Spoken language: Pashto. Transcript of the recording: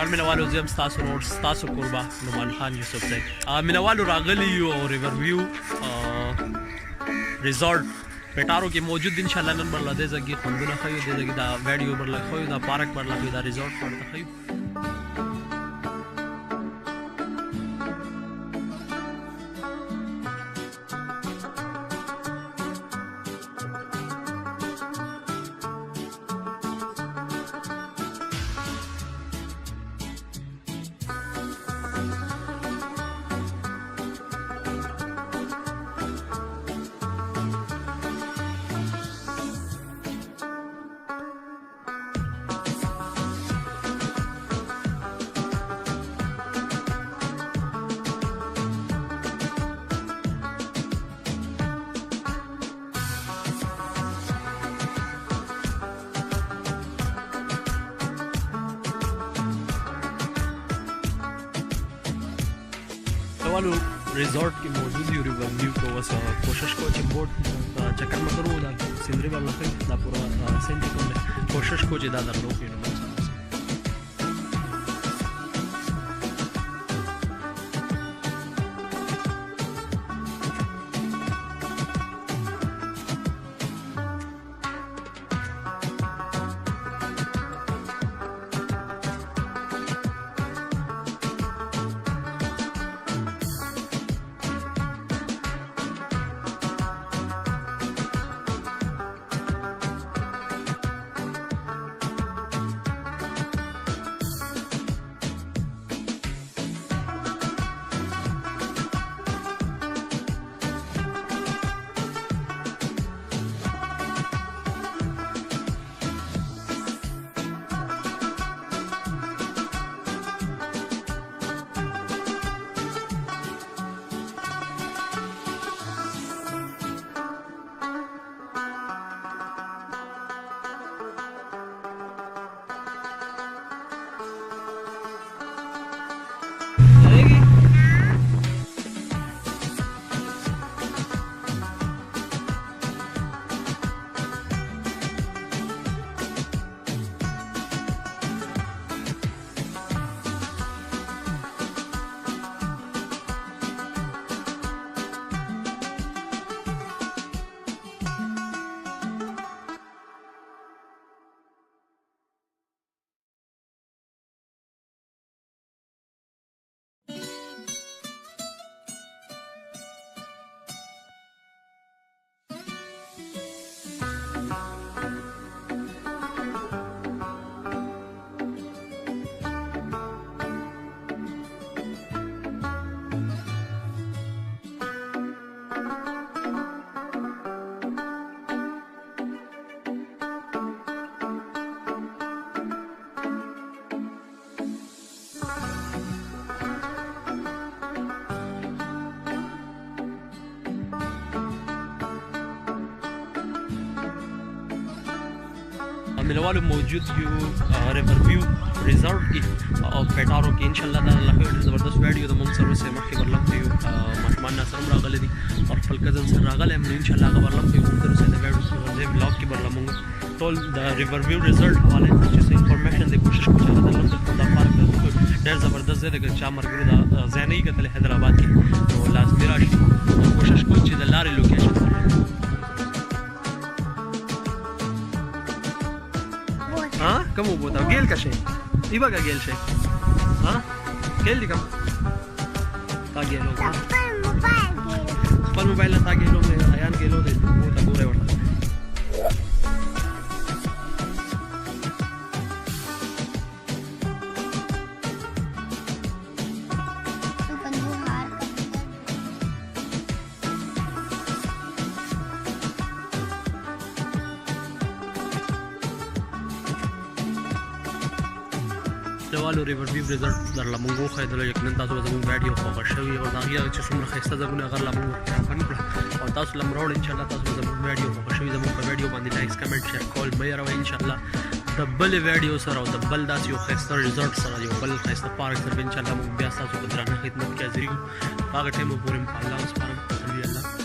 فوټبال مینوالو زه هم ستاسو ورور ستاسو کوربه نعمان خان یوسف دی. مینوالو راغلي یو او ریورویو ریزورټ پیټارو کې موجود دي. انشاءالله نن به له دې ځای کې خوندونه ښیو، دې ځای کې دا ویډیو به له ښیو، دا پارک به له ښیو، دا ریزورټ به ورته ښیو. والو ریزورट کې موجود یو ریورویو کو وس کوشش کو چې بوټ چکر مکرو دا سیندري باندې دا پورا سینټي کوم کوشش کو چې دا درلو کې نو مینوالو موجود یو ریورویو ریزورټ کې او پیټارو کې انشاءالله دا له ډېر زبردست ویډیو د مونږ سره سره مخکې ورلم کوي. ماشومان ناسره هم راغلي دي او خپل کزن سره راغلی یم نو انشاءالله هغه ورلم کوي. مونږ سره د ویډیو سره د بلاګ کې ورله مونږ ټول د ریورویو ریزورټ حواله چې څه انفارمیشن دی کوشش کوو چې هغه درلم دا پارک ډېر زبردست دی. لکه چا مرګرو دا ځای نه وي کتلی حیدرآباد کې نو لازمي راشي. کوشش کوو چې د لارې لوکیشن کم وبو تا ګیل کا شي ای بګه ګیل شي ها ګیل دي کوم تا ګیلو خپل موبایل تا ګیلو مې ایان ګیلو دې وو تا ګوره ورته والو ریورویو ریزورټ درله مونږ وښودلو. یقینا تاسو به زموږ ویډیو خوښه شوې او د هغې چې څومره ښایسته ځایونه هغه له مونږ راغونډ کړه او تاسو له هم راوړئ. انشاءالله تاسو به زموږ ویډیو خوښه شوي. زموږ په ویډیو باندې لایکس کمنټ شیر کول مه هېروئ. انشاءالله د بلې ویډیو سره او د بل داسې یو ښایسته ریزورټ سره یو بل ښایسته پارک سره به انشاءالله مونږ بیا ستاسو په درانه خدمت کې حاضر یو. هغه ټایم پورې مو په الله وسپارم. الله